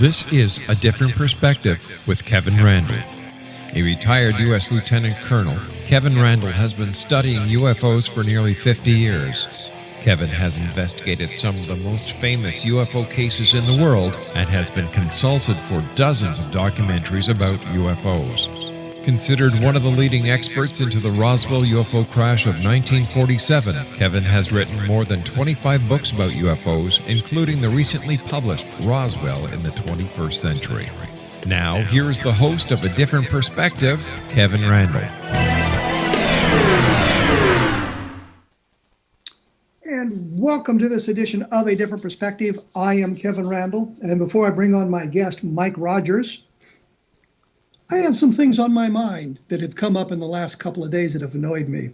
This is A Different Perspective with Kevin Randle. A retired U.S. Lieutenant Colonel, Kevin Randle has been studying UFOs for nearly 50 years. Kevin has investigated some of the most famous UFO cases in the world and has been consulted for dozens of documentaries about UFOs. Considered one of the leading experts into the Roswell UFO crash of 1947, Kevin has written more than 25 books about UFOs, including the recently published Roswell in the 21st Century. Now, here is the host of A Different Perspective, Kevin Randle. And welcome to this edition of A Different Perspective. I am Kevin Randle, and before I bring on my guest, Mike Rogers, I have some things on my mind that have come up in the last couple of days that have annoyed me.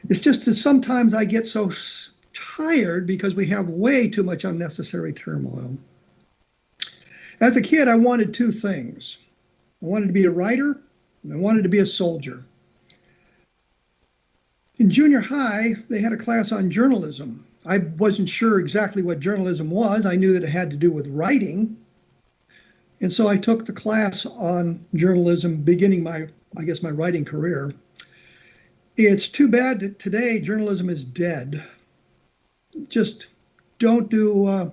It's just that sometimes I get so tired because we have way too much unnecessary turmoil. As a kid, I wanted two things. I wanted to be a writer, and I wanted to be a soldier. In junior high, they had a class on journalism. I wasn't sure exactly what journalism was. I knew that it had to do with writing. And so I took the class on journalism, beginning my writing career. It's too bad that today journalism is dead. Just don't do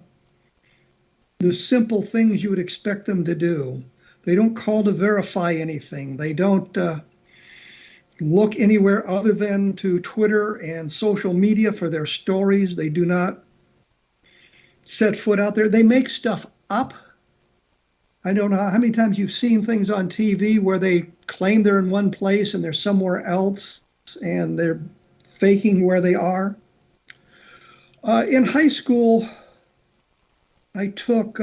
the simple things you would expect them to do. They don't call to verify anything. They don't look anywhere other than to Twitter and social media for their stories. They do not set foot out there. They make stuff up. I don't know how many times you've seen things on TV where they claim they're in one place and they're somewhere else and they're faking where they are. In high school, I took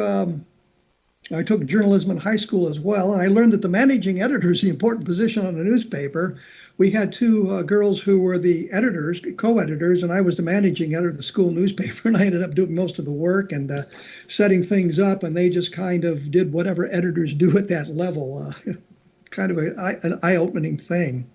journalism in high school as well, and I learned that the managing editor is the important position on a newspaper. We had two girls who were the editors, co-editors, and I was the managing editor of the school newspaper, and I ended up doing most of the work and setting things up, and they just kind of did whatever editors do at that level. Kind of an eye-opening thing.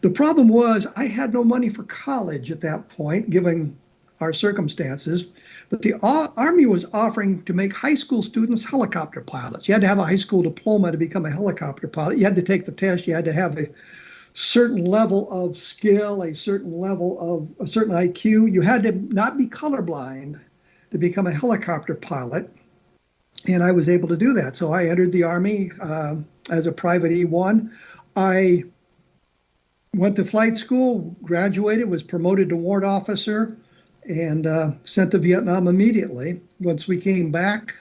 The problem was I had no money for college at that point, given our circumstances, but the Army was offering to make high school students helicopter pilots. You had to have a high school diploma to become a helicopter pilot. You had to take the test. You had to have a certain level of skill, a certain IQ. You had to not be colorblind to become a helicopter pilot. And I was able to do that. So I entered the Army as a private E1. I went to flight school, graduated, was promoted to warrant officer, and sent to Vietnam immediately. Once we came back,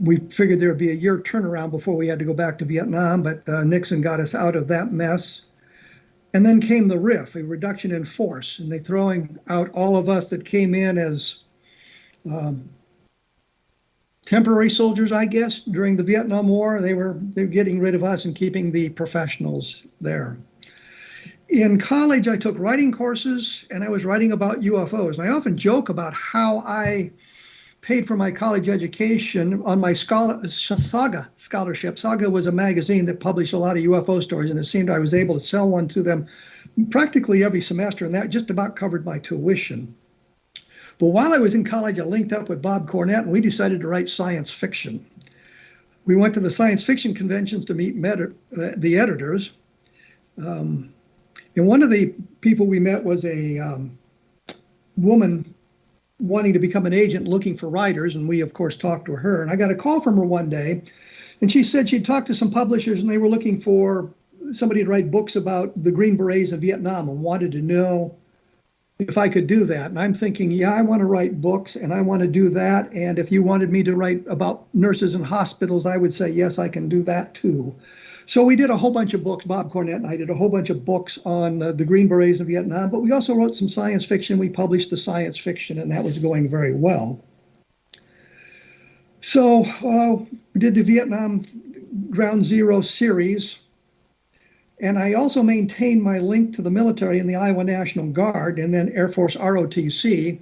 we figured there would be a year turnaround before we had to go back to Vietnam, but Nixon got us out of that mess. And then came the RIF, a reduction in force, and they throwing out all of us that came in as temporary soldiers, I guess, during the Vietnam War. They were getting rid of us and keeping the professionals there. In college, I took writing courses, and I was writing about UFOs. And I often joke about how I paid for my college education on my Saga scholarship. Saga was a magazine that published a lot of UFO stories, and it seemed I was able to sell one to them practically every semester, and that just about covered my tuition. But while I was in college, I linked up with Bob Cornett, and we decided to write science fiction. We went to the science fiction conventions to meet the editors. And one of the people we met was a woman wanting to become an agent looking for writers, and we, of course, talked to her. And I got a call from her one day, and she said she'd talked to some publishers, and they were looking for somebody to write books about the Green Berets in Vietnam and wanted to know if I could do that. And I'm thinking, yeah, I want to write books, and I want to do that. And if you wanted me to write about nurses in hospitals, I would say, yes, I can do that too. So we did a whole bunch of books. Bob Cornett and I did a whole bunch of books on the Green Berets in Vietnam, but we also wrote some science fiction. We published the science fiction, and that was going very well. So we did the Vietnam Ground Zero series, and I also maintained my link to the military in the Iowa National Guard and then Air Force ROTC.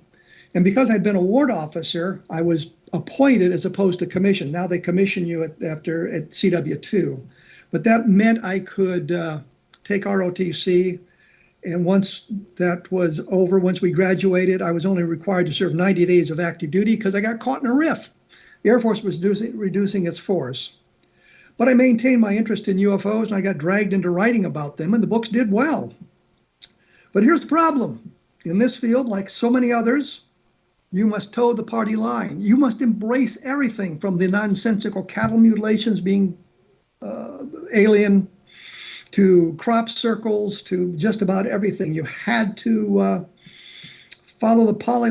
And because I'd been a ward officer, I was appointed as opposed to commissioned. Now they commission you at CW2. But that meant I could take ROTC, and once that was over, once we graduated, I was only required to serve 90 days of active duty because I got caught in a RIF. The Air Force was reducing its force. But I maintained my interest in UFOs, and I got dragged into writing about them, and the books did well. But here's the problem. In this field, like so many others, you must toe the party line. You must embrace everything from the nonsensical cattle mutilations being alien to crop circles to just about everything. You had to follow the party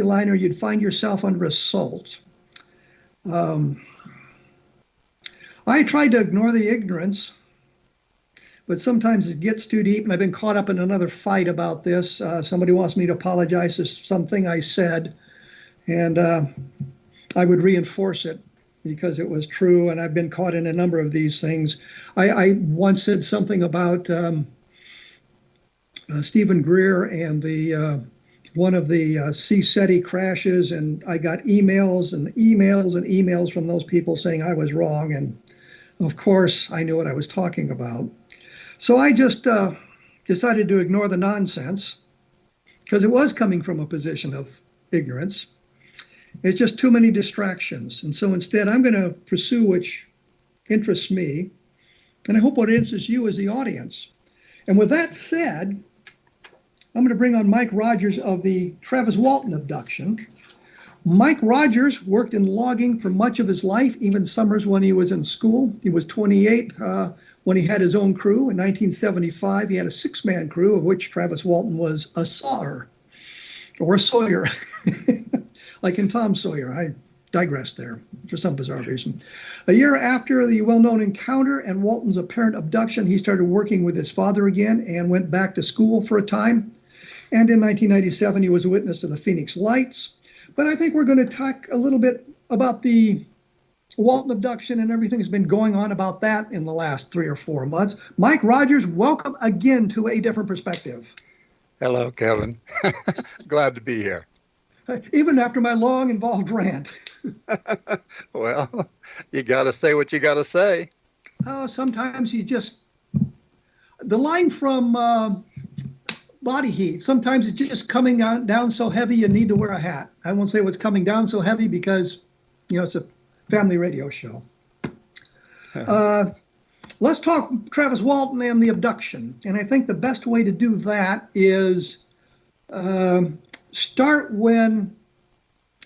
line or you'd find yourself under assault. I tried to ignore the ignorance, but sometimes it gets too deep, and I've been caught up in another fight about this. Somebody wants me to apologize for something I said, and I would reinforce it because it was true, and I've been caught in a number of these things. I once said something about Stephen Greer and one of the C-SETI crashes, and I got emails and emails and emails from those people saying I was wrong, and of course I knew what I was talking about. So I just decided to ignore the nonsense because it was coming from a position of ignorance. It's just too many distractions. And so instead, I'm going to pursue which interests me, and I hope what interests you is the audience. And with that said, I'm going to bring on Mike Rogers of the Travis Walton abduction. Mike Rogers worked in logging for much of his life, even summers when he was in school. He was 28 when he had his own crew. In 1975, he had a 6-man crew, of which Travis Walton was a sawyer, or a sawyer, like in Tom Sawyer. I digressed there for some bizarre reason. A year after the well-known encounter and Walton's apparent abduction, he started working with his father again and went back to school for a time. And in 1997, he was a witness to the Phoenix Lights. But I think we're going to talk a little bit about the Walton abduction and everything that's been going on about that in the last 3 or 4 months. Mike Rogers, welcome again to A Different Perspective. Hello, Kevin. Glad to be here. Even after my long, involved rant. Well, you got to say what you got to say. Oh, sometimes you just... The line from... Body heat. Sometimes it's just coming down so heavy you need to wear a hat. I won't say what's coming down so heavy because, it's a family radio show. Let's talk Travis Walton and the abduction. And I think the best way to do that is start when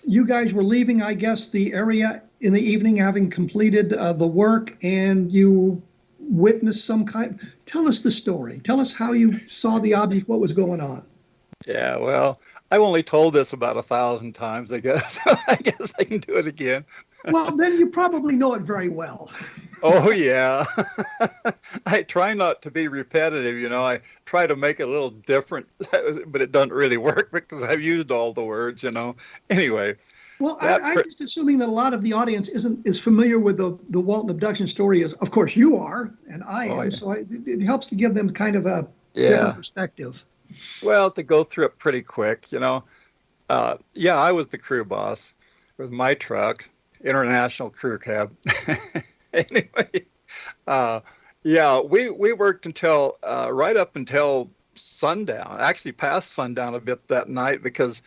you guys were leaving, I guess, the area in the evening, having completed the work, and you witnessed some kind. Tell us the story. Tell us how you saw the object, what was going on. Yeah, well, I've only told this about 1,000 times, I guess. I guess I can do it again. Well, then you probably know it very well. Oh, yeah. I try not to be repetitive, I try to make it a little different, but it doesn't really work because I've used all the words, Anyway. Well, I'm just assuming that a lot of the audience is familiar with the Walton abduction story. As of course you are, and I am. Yeah. So it helps to give them kind of a different perspective. Well, to go through it pretty quick, I was the crew boss with my truck, international crew cab. Anyway, we worked until right up until sundown. Actually, past sundown a bit that night because.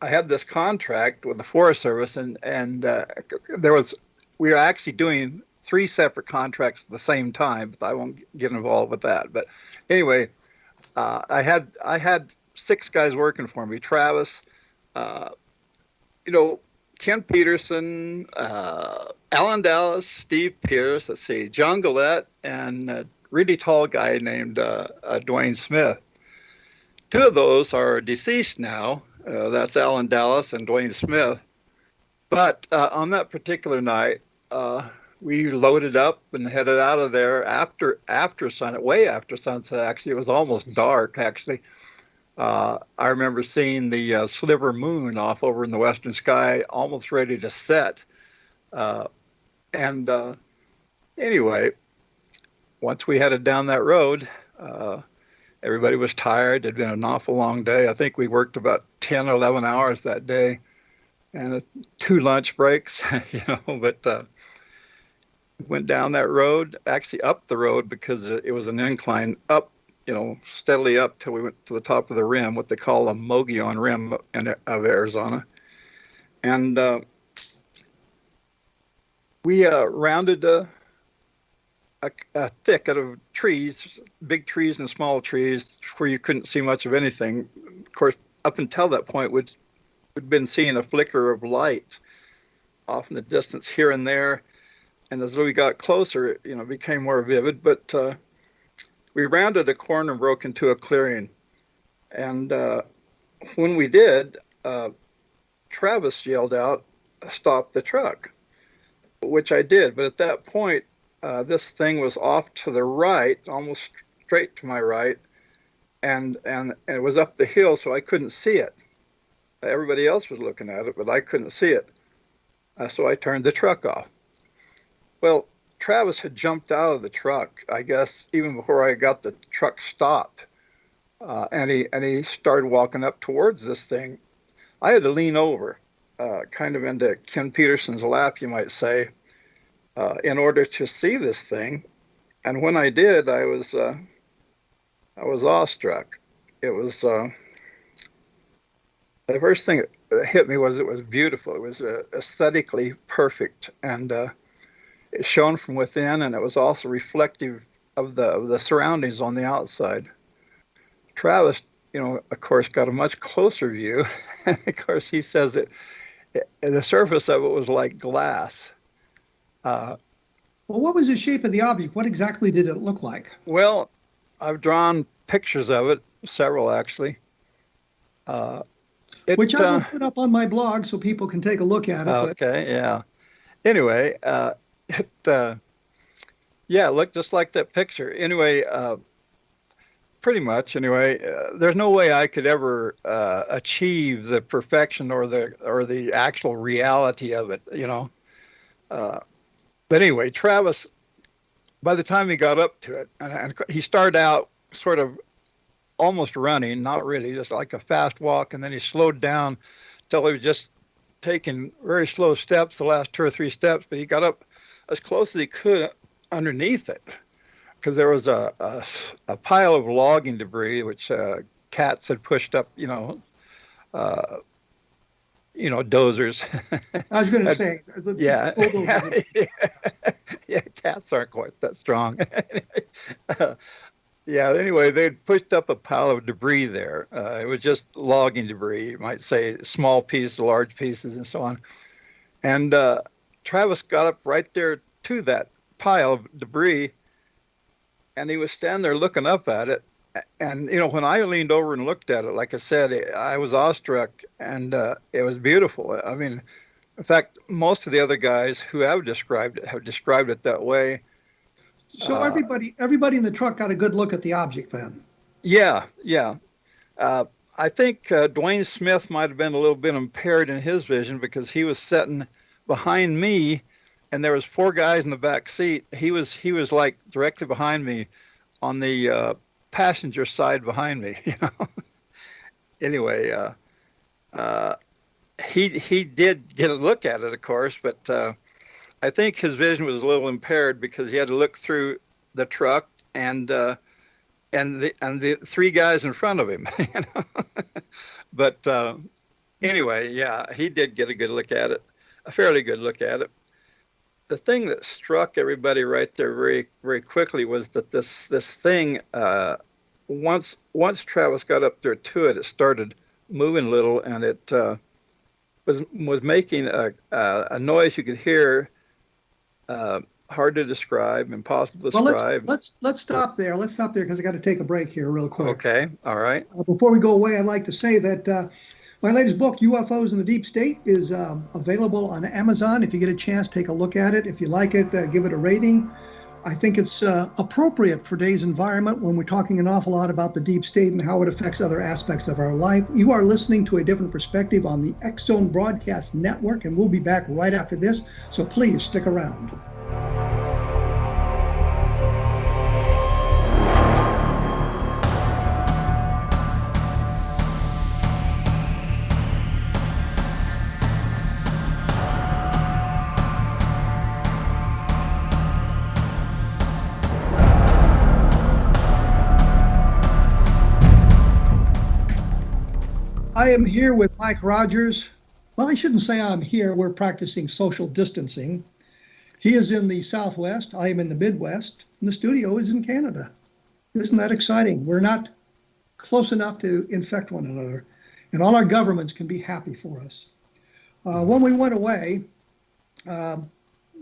I had this contract with the Forest Service, and we were actually doing 3 separate contracts at the same time, but I won't get involved with that. But anyway, I had 6 guys working for me: Travis, Ken Peterson, Alan Dallas, Steve Pierce. Let's see, John Gillette, and a really tall guy named Dwayne Smith. 2 of those are deceased now. That's Alan Dallas and Dwayne Smith. But on that particular night, we loaded up and headed out of there after sunset, way after sunset, actually. It was almost dark, actually. I remember seeing the sliver moon off over in the western sky, almost ready to set. Anyway, once we headed down that road, everybody was tired. It'd been an awful long day. I think we worked about 10 or 11 hours that day and 2 lunch breaks, but went down that road, actually up the road because it was an incline up, steadily up till we went to the top of the rim, what they call a Mogollon Rim of Arizona. And We rounded a thicket of trees, big trees and small trees, where you couldn't see much of anything. Of course, up until that point, we'd been seeing a flicker of light off in the distance here and there. And as we got closer, it became more vivid. But we rounded a corner and broke into a clearing. And when we did, Travis yelled out, "Stop the truck," which I did. But at that point, this thing was off to the right, almost straight to my right, and it was up the hill, so I couldn't see it. Everybody else was looking at it, but I couldn't see it. So I turned the truck off. Well, Travis had jumped out of the truck, I guess, even before I got the truck stopped. And he started walking up towards this thing. I had to lean over, kind of into Ken Peterson's lap, you might say, in order to see this thing. And when I did, I was awestruck. It was the first thing that hit me was it was beautiful. It was aesthetically perfect, and it shone from within, and it was also reflective of the surroundings on the outside. Travis, of course, got a much closer view. And of course, he says that the surface of it was like glass. Well, what was the shape of the object? What exactly did it look like? Well, I've drawn pictures of it, several actually. Which I will put up on my blog so people can take a look at it. Okay, yeah. Anyway, it looked just like that picture. Anyway, pretty much. Anyway, there's no way I could ever achieve the perfection or the actual reality of it, But anyway, Travis, by the time he got up to it, and he started out sort of almost running, not really, just like a fast walk, and then he slowed down till he was just taking very slow steps, the last 2 or 3 steps, but he got up as close as he could underneath it, because there was a pile of logging debris which cats had pushed up, dozers. I was going to say, yeah, cats aren't quite that strong. Anyway, they'd pushed up a pile of debris there. It was just logging debris, you might say, small pieces, large pieces, and so on. And Travis got up right there to that pile of debris, and he was standing there looking up at it. And, when I leaned over and looked at it, like I said, I was awestruck, and it was beautiful. I mean, in fact, most of the other guys who have described it that way. So everybody in the truck got a good look at the object then? Yeah. I think Dwayne Smith might have been a little bit impaired in his vision because he was sitting behind me, and there was 4 guys in the back seat. He was like directly behind me on the passenger side behind me. Anyway, he did get a look at it, of course, but I think his vision was a little impaired because he had to look through the truck and the 3 guys in front of him. But anyway, yeah, he did get a good look at it, a fairly good look at it. The thing that struck everybody right there very, very quickly was that this thing, once Travis got up there to it, it started moving a little, and it was making a noise you could hear. Hard to describe, impossible to describe. Well, let's stop there. Let's stop there because I got to take a break here real quick. Okay, all right. Before we go away, I'd like to say that my latest book, UFOs in the Deep State, is available on Amazon. If you get a chance, take a look at it. If you like it, give it a rating. I think it's appropriate for today's environment when we're talking an awful lot about the deep state and how it affects other aspects of our life. You are listening to A Different Perspective on the X-Zone Broadcast Network, and we'll be back right after this, so please stick around. I am here with Mike Rogers. Well, I shouldn't say I'm here. We're practicing social distancing. He is in the Southwest. I am in the Midwest. And the studio is in Canada. Isn't that exciting? We're not close enough to infect one another. And all our governments can be happy for us. When we went away,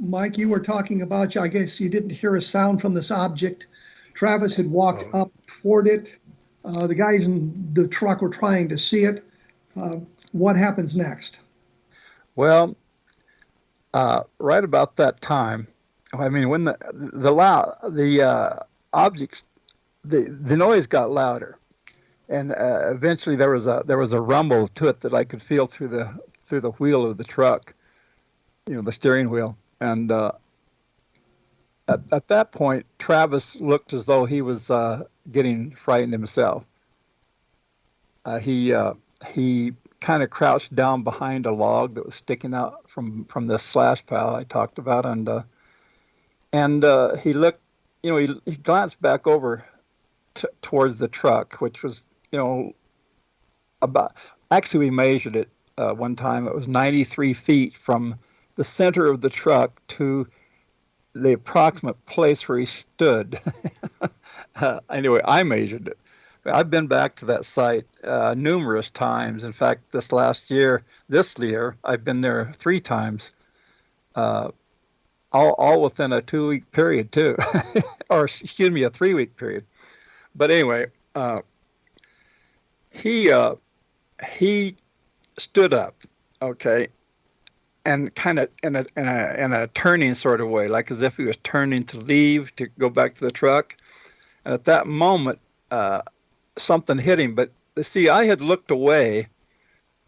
Mike, you were talking about, I guess you didn't hear a sound from this object. Travis had walked up toward it. The guys in the truck were trying to see it. What happens next? Well, right about that time, I mean, when the objects, the noise got louder, and eventually there was a rumble to it that I could feel through the wheel of the truck, the steering wheel, and at that point, Travis looked as though he was getting frightened himself. He kind of crouched down behind a log that was sticking out from the slash pile I talked about, and he looked, he glanced back over towards the truck, which was, about, actually we measured it one time. It was 93 feet from the center of the truck to the approximate place where he stood. Anyway, I measured it. I've been back to that site numerous times. In fact, this year, I've been there 3 times, all within a 2-week period too, or excuse me, a 3-week period. But anyway, he stood up, okay, and kind of in a turning sort of way, like as if he was turning to leave to go back to the truck. And at that moment, something hit him. But see, I had looked away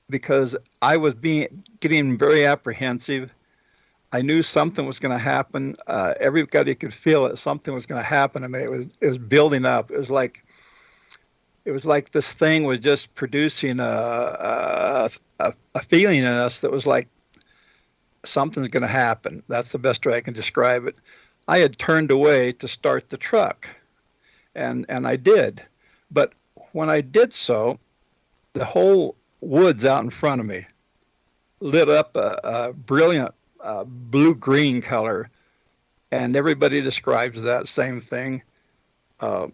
because I was getting very apprehensive. I knew something was going to happen. Everybody could feel it. Something was going to happen. I mean, it was building up. It was like this thing was just producing a feeling in us that was like something's going to happen. That's the best way I can describe it. I had turned away to start the truck, and I did. But when I did so, the whole woods out in front of me lit up a brilliant blue-green color, and everybody describes that same thing. It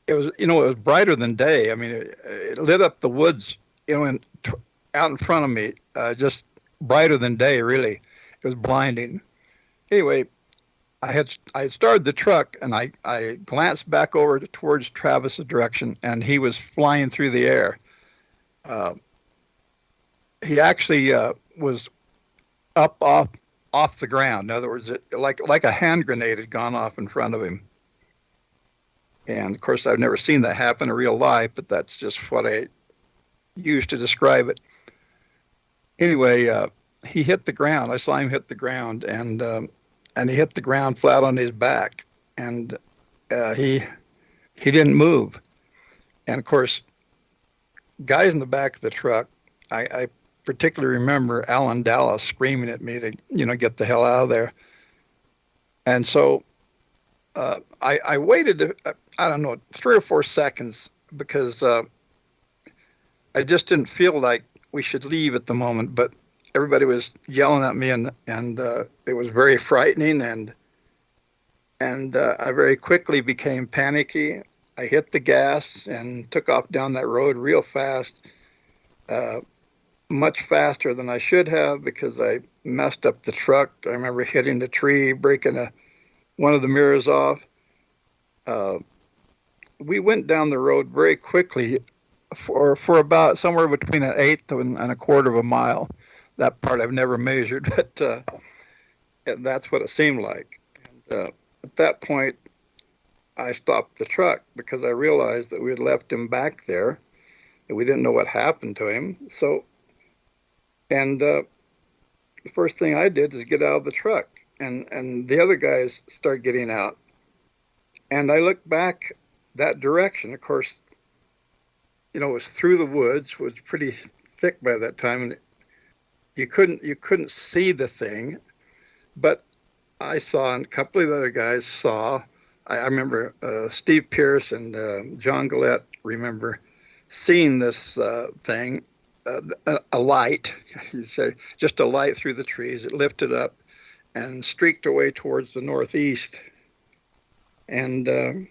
was brighter than day. I mean, it lit up the woods, out in front of me, just brighter than day. Really, it was blinding. Anyway, I had started the truck, and I glanced back over towards Travis's direction, and he was flying through the air. He actually was up off the ground. In other words, like a hand grenade had gone off in front of him. And of course, I've never seen that happen in real life, but that's just what I used to describe it. Anyway, he hit the ground. I saw him hit the ground, and he hit the ground flat on his back, and he didn't move. And of course, guys in the back of the truck, I particularly remember Alan Dallas screaming at me to get the hell out of there. And so I waited, I don't know, 3 or 4 seconds, because I just didn't feel like we should leave at the moment. But everybody was yelling at me, and it was very frightening, and I very quickly became panicky. I hit the gas and took off down that road real fast, much faster than I should have, because I messed up the truck. I remember hitting the tree, breaking one of the mirrors off. We went down the road very quickly for about somewhere between 1/8 and 1/4 of a mile. That part I've never measured, but that's what it seemed like. And at that point, I stopped the truck because I realized that we had left him back there, and we didn't know what happened to him. So, and the first thing I did is get out of the truck, and the other guys start getting out. And I looked back that direction. Of course, it was through the woods, was pretty thick by that time, and you couldn't see the thing, but I saw, and a couple of other guys saw. I remember Steve Pierce and John Gillette remember seeing this thing, a light. You say just a light through the trees. It lifted up, and streaked away towards the northeast. And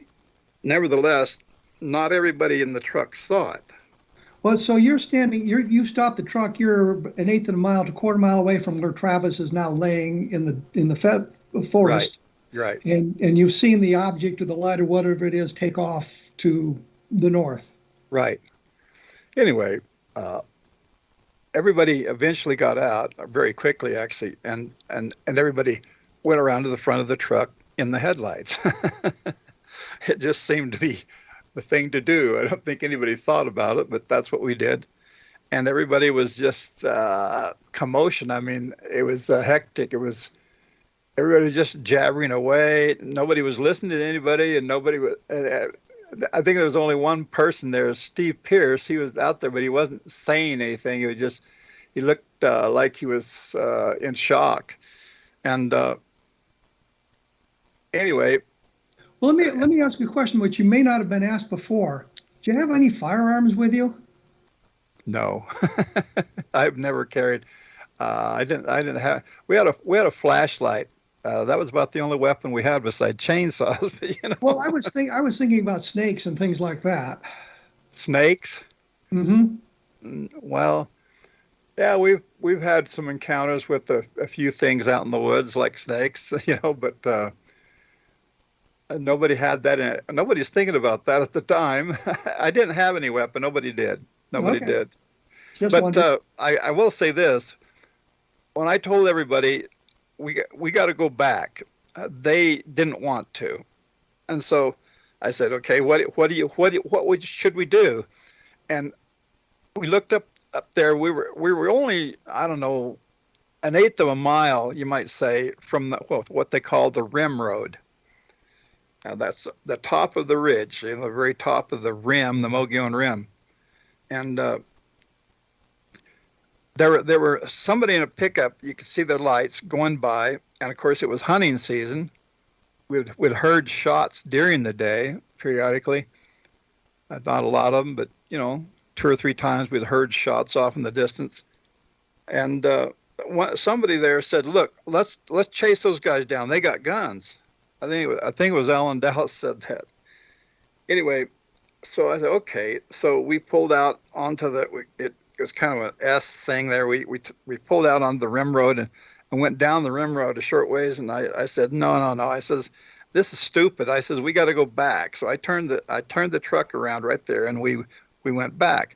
nevertheless, not everybody in the truck saw it. Well, so you're standing, you've stopped the truck. You're an eighth of a mile to quarter mile away from where Travis is now laying in the forest. Right. And you've seen the object or the light or whatever it is take off to the north. Right. Anyway, everybody eventually got out very quickly, actually, and everybody went around to the front of the truck in the headlights. It just seemed to be the thing to do. I don't think anybody thought about it, but that's what we did. And everybody was just commotion. I mean, it was hectic. It was everybody just jabbering away. Nobody was listening to anybody, and nobody was. I think there was only one person there, Steve Pierce. He was out there, but he wasn't saying anything. He looked like he was in shock. And anyway. Well, let me ask you a question, which you may not have been asked before. Do you have any firearms with you? No, I've never carried. I didn't have. We had a flashlight. That was about the only weapon we had besides chainsaws. But, Well, I was thinking about snakes and things like that. Snakes? Mm-hmm. Well, yeah, we've had some encounters with a few things out in the woods like snakes, but nobody had that. Nobody's thinking about that at the time. I didn't have any weapon. Nobody did. Nobody did. But I will say this: when I told everybody we got to go back, they didn't want to, and so I said, okay, what should we do? And we looked up there. We were only, I don't know, an eighth of a mile, you might say, from what they call the rim road. Now that's the top of the ridge, the very top of the rim, the Mogollon Rim. And there were somebody in a pickup. You could see their lights going by, and of course it was hunting season. We'd heard shots during the day periodically. Not a lot of them, but 2 or 3 times we'd heard shots off in the distance. And somebody there said, "Look, let's chase those guys down. They got guns." I think it was Alan Dallas said that. Anyway, so I said, okay. So we pulled out onto it was kind of an S thing there. We pulled out onto the rim road and went down the rim road a short ways. And I said, no. I says, this is stupid. I says, we got to go back. So I turned the truck around right there, and we went back,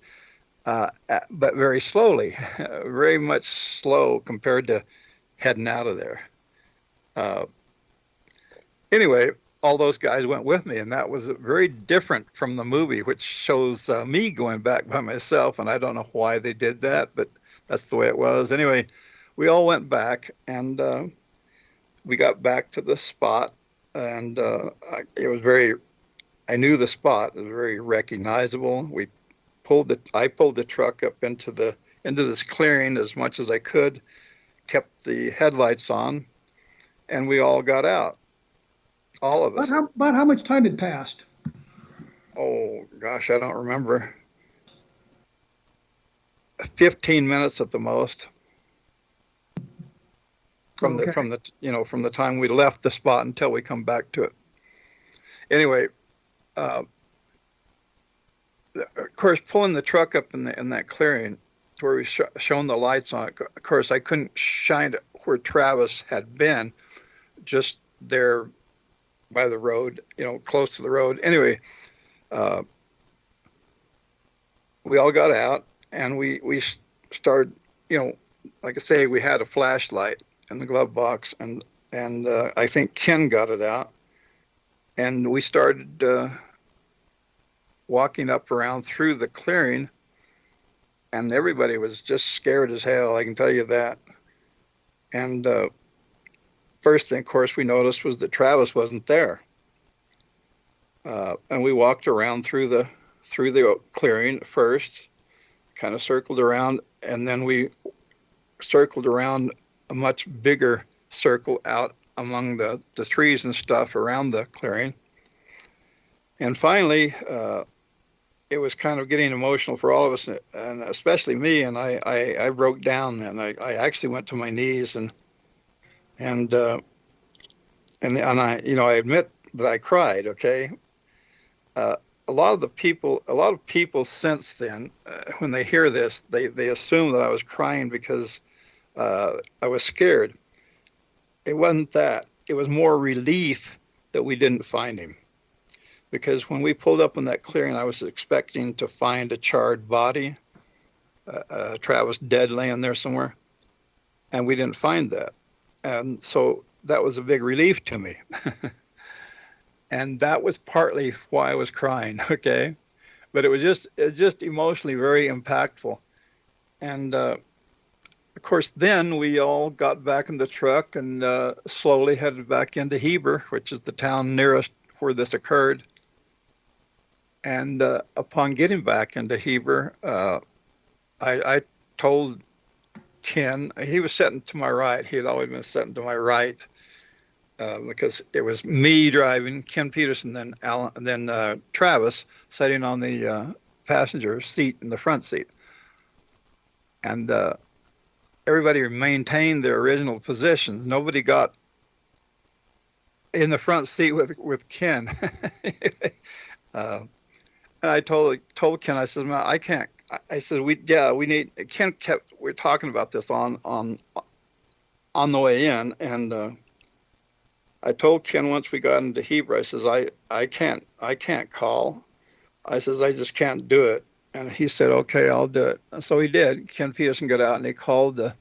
but very slowly, very much slow compared to heading out of there. Anyway, all those guys went with me, and that was very different from the movie, which shows me going back by myself, and I don't know why they did that, but that's the way it was. Anyway, we all went back, and we got back to the spot, and I knew the spot. It was very recognizable. I pulled the truck up into this clearing as much as I could, kept the headlights on, and we all got out. All of us. About how much time had passed? Oh gosh, I don't remember. 15 minutes at the most. From the time we left the spot until we come back to it. Anyway, of course, pulling the truck up in that clearing to where we shone the lights on it. Of course, I couldn't shine it where Travis had been, just there by the road, close to the road. Anyway, we all got out, and we started, like I say, we had a flashlight in the glove box, and I think Ken got it out, and we started walking up around through the clearing, and everybody was just scared as hell, I can tell you that. And first thing, of course, we noticed was that Travis wasn't there. And we walked around through the clearing first, kind of circled around, and then we circled around a much bigger circle out among the trees and stuff around the clearing. And finally, it was kind of getting emotional for all of us, and especially me, and I broke down, and I actually went to my knees, and And I, I admit that I cried. Okay. A lot of people since then, when they hear this, they assume that I was crying because I was scared. It wasn't that. It was more relief that we didn't find him. Because when we pulled up in that clearing, I was expecting to find a charred body, Travis dead laying there somewhere, and we didn't find that. And so that was a big relief to me. And that was partly why I was crying, okay? But it was just emotionally very impactful. And of course, then we all got back in the truck and slowly headed back into Heber, which is the town nearest where this occurred. And upon getting back into Heber, I told Ken, he was sitting to my right. He had always been sitting to my right because it was me driving, Ken Peterson, then Alan, and then Travis sitting on the passenger seat in the front seat. And everybody maintained their original positions. Nobody got in the front seat with Ken. And I told Ken, I said, man, I can't. I said, we need. Ken kept. We're talking about this on the way in, and I told Ken once we got into Heber, I says, I can't call. I says, I just can't do it. And he said, okay, I'll do it. And so he did. Ken Peterson got out and he called the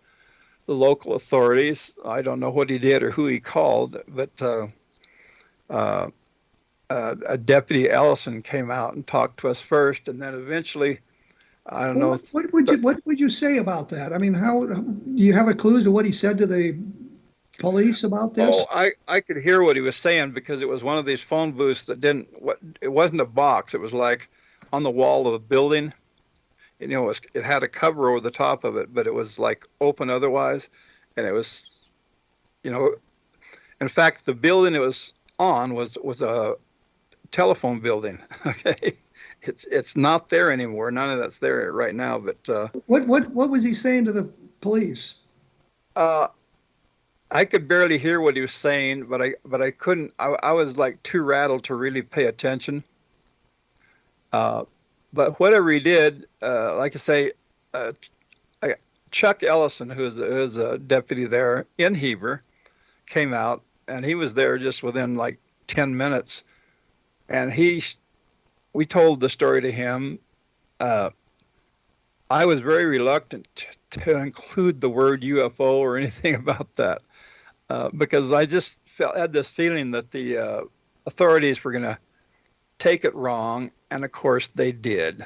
local authorities. I don't know what he did or who he called, but a Deputy Ellison came out and talked to us first, and then eventually, I don't know. What would you say about that? I mean, how do you have a clue as to what he said to the police about this? Oh, I could hear what he was saying because it was one of these phone booths that it wasn't a box. It was like on the wall of a building. It had a cover over the top of it, but it was like open otherwise, and it was, in fact, the building it was on was a telephone building. Okay, it's not there anymore. None of that's there right now. But what was he saying to the police? I could barely hear what he was saying, but I couldn't. I was like too rattled to really pay attention. But whatever he did, like I say, Chuck Ellison, who's a deputy there in Heber, came out, and he was there just within like 10 minutes. And we told the story to him. I was very reluctant to include the word UFO or anything about that because I just had this feeling that the authorities were going to take it wrong, and of course they did.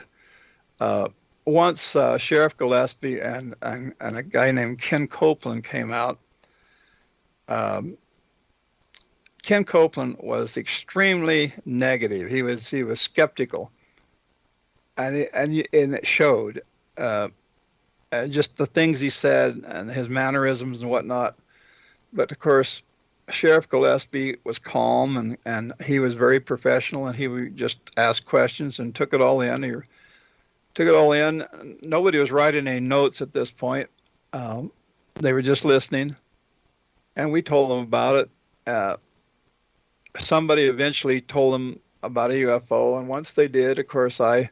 Once Sheriff Gillespie and a guy named Ken Copeland came out, Ken Copeland was extremely negative. He was skeptical, and it showed. Just the things he said and his mannerisms and whatnot. But of course, Sheriff Gillespie was calm and he was very professional, and he would just ask questions and took it all in. He took it all in. Nobody was writing any notes at this point. They were just listening, and we told them about it. Somebody eventually told them about a UFO, and once they did, of course, I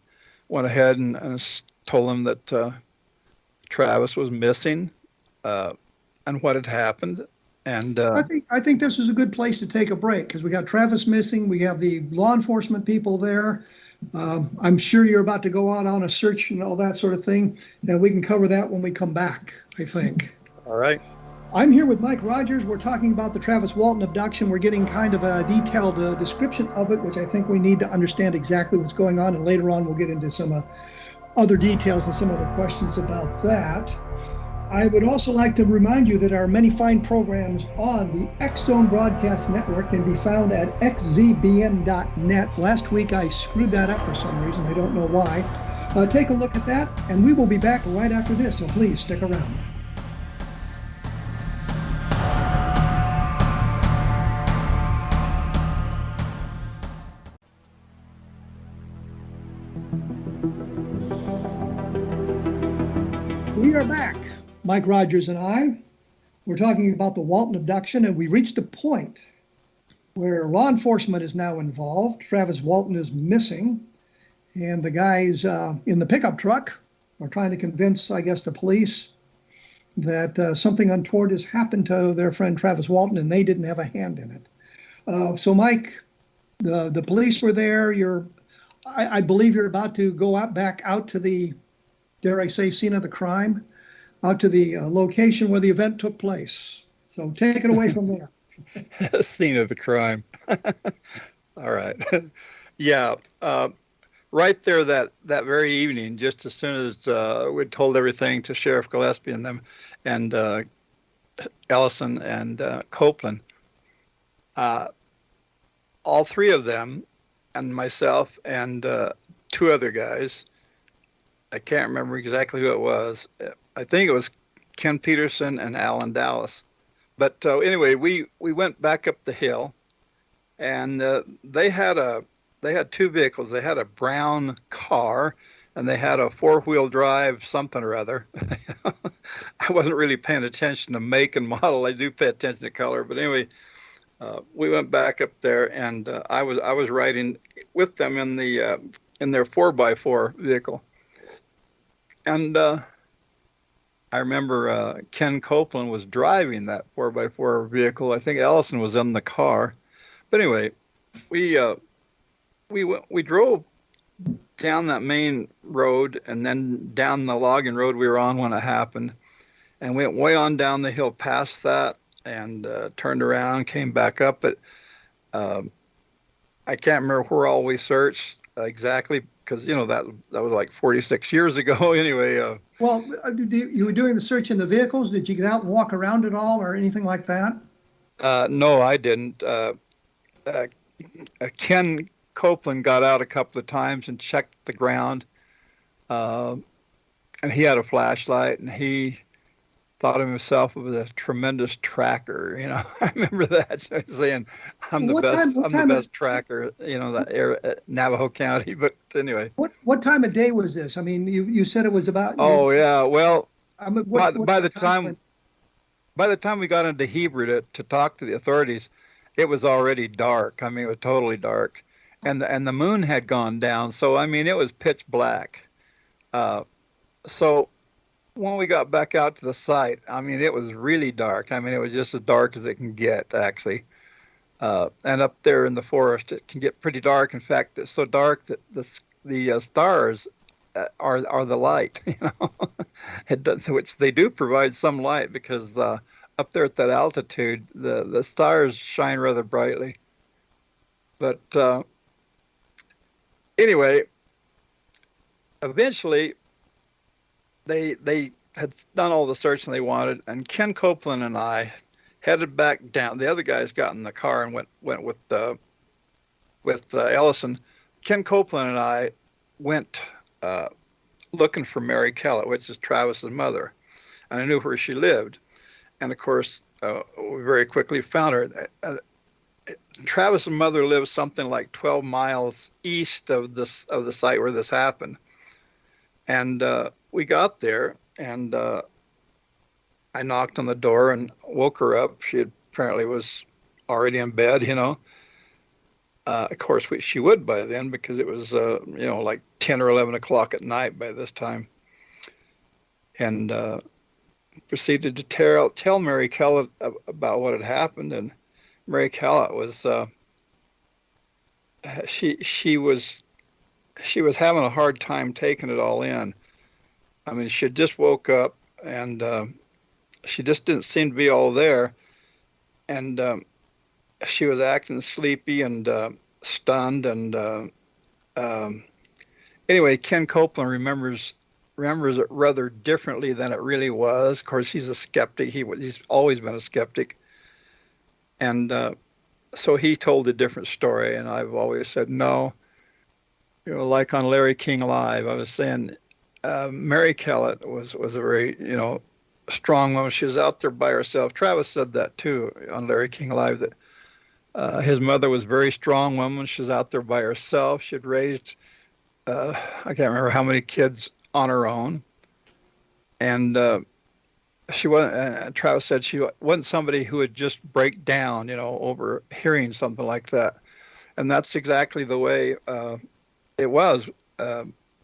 went ahead and told them that Travis was missing and what had happened. And I think this was a good place to take a break because we got Travis missing. We have the law enforcement people there. I'm sure you're about to go out on a search and all that sort of thing, and we can cover that when we come back, I think. All right. I'm here with Mike Rogers. We're talking about the Travis Walton abduction. We're getting kind of a detailed description of it, which I think we need to understand exactly what's going on. And later on, we'll get into some other details and some other questions about that. I would also like to remind you that our many fine programs on the X-Zone Broadcast Network can be found at xzbn.net. Last week, I screwed that up for some reason. I don't know why. Take a look at that, and we will be back right after this, so please stick around. We are back, Mike Rogers and I. We're talking about the Walton abduction, and we reached a point where law enforcement is now involved. Travis Walton is missing, and the guys in the pickup truck are trying to convince, I guess, the police that something untoward has happened to their friend Travis Walton, and they didn't have a hand in it. So, Mike, the police were there. I believe you're about to go back out to the, dare I say, scene of the crime, out to the location where the event took place. So take it away from there. Scene of the crime. All right. Yeah. Right there that very evening, just as soon as we'd told everything to Sheriff Gillespie and them, and Ellison and Copeland, all three of them, and myself and two other guys, I can't remember exactly who it was. I think it was Ken Peterson and Alan Dallas. But anyway, we went back up the hill, and they had two vehicles. They had a brown car, and they had a four-wheel drive something or other. I wasn't really paying attention to make and model. I do pay attention to color, but anyway, we went back up there, and I was riding with them in their 4x4 vehicle, and I remember Ken Copeland was driving that 4x4 vehicle. I think Ellison was in the car, but anyway, we drove down that main road and then down the logging road we were on when it happened, and went way on down the hill past that, and turned around, came back up. But I can't remember where all we searched exactly, because that was like 46 years ago. Anyway. Well, you were doing the search in the vehicles. Did you get out and walk around at all, or anything like that? No, I didn't. Ken Copeland got out a couple of times and checked the ground, and he had a flashlight, and he thought of himself as a tremendous tracker. I remember that, saying, "I'm the best tracker." That Navajo County. But anyway, what time of day was this? I mean, you said it was about. Oh yeah, well, by the time we got into Hebrew to talk to the authorities, it was already dark. I mean, it was totally dark, and the moon had gone down. So I mean, it was pitch black. So when we got back out to the site, I mean, it was really dark. I mean, it was just as dark as it can get, actually. And up there in the forest, it can get pretty dark. In fact, it's so dark that the stars are the light, which they do provide some light, because up there at that altitude, the stars shine rather brightly. But anyway, eventually, they had done all the searching they wanted, and Ken Copeland and I headed back down. The other guys got in the car and went with Ellison. Ken Copeland and I went looking for Mary Kellett, which is Travis's mother, and I knew where she lived. And of course, we very quickly found her. Travis's mother lives something like 12 miles east of the site where this happened. And we got there, and I knocked on the door and woke her up. She apparently was already in bed, Of course, she would by then, because it was, like 10 or 11 o'clock at night by this time. And proceeded to tell Mary Kellett about what had happened. And Mary Kellett was, she was having a hard time taking it all in. I mean, she had just woke up, and she just didn't seem to be all there. And she was acting sleepy and stunned. And anyway, Ken Copeland remembers it rather differently than it really was. Of course, he's a skeptic. He's always been a skeptic. And so he told a different story, and I've always said no. Like on Larry King Live, I was saying Mary Kellett was a very, strong woman. She was out there by herself. Travis said that too on Larry King Live, that his mother was a very strong woman. She was out there by herself. She had raised, I can't remember how many kids on her own. And she wasn't. Travis said she wasn't somebody who would just break down, over hearing something like that, and that's exactly the way it was.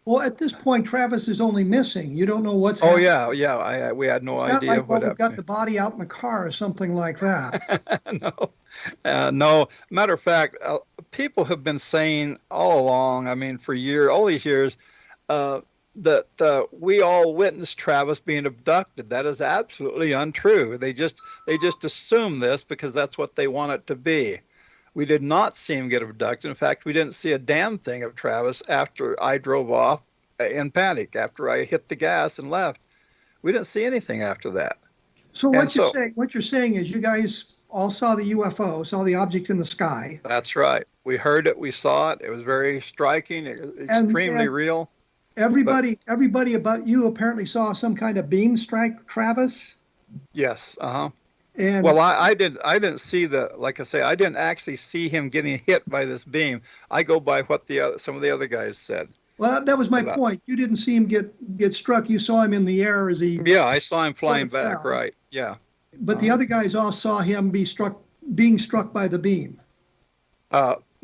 Well, at this point, Travis is only missing. You don't know what's Oh happened. yeah. We had no It's not idea like, well, what we got happened. the body out in the car or something like that. No, no. Matter of fact, people have been saying all along. I mean, for years, all these years, uh, that we all witnessed Travis being abducted. That is absolutely untrue. They just assume this because that's what they want it to be. We did not see him get abducted. In fact, we didn't see a damn thing of Travis after I drove off in panic. After I hit the gas and left, we didn't see anything after that. So And what so you're saying is you guys all saw the UFO, saw the object in the sky, that's right. We heard it. We saw it. It was very striking. It was extremely and real. But everybody about you apparently saw some kind of beam strike Travis. yes, uh-huh. And Well, I didn't see like I say, I didn't actually see him getting hit by this beam. I go by what some of the other guys said well, that was my about. point. You didn't see him get struck. You saw him in the air as he Yeah, I saw him sort flying of back. fell. Right. Yeah. But the Uh-huh. other guys all saw him being struck by the beam.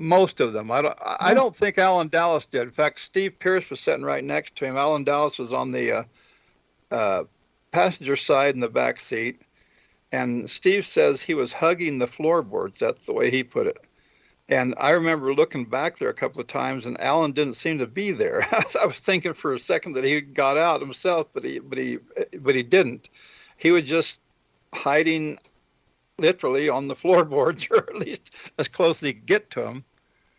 Most of them. I Oh, don't think Alan Dallas did. In fact, Steve Pierce was sitting right next to him. Alan Dallas was on the uh, passenger side in the back seat, and Steve says he was hugging the floorboards. That's the way he put it. And I remember looking back there a couple of times, and Alan didn't seem to be there. I was thinking for a second that he got out himself, but he didn't. He was just hiding literally on the floorboards, or at least as close as he could get to him.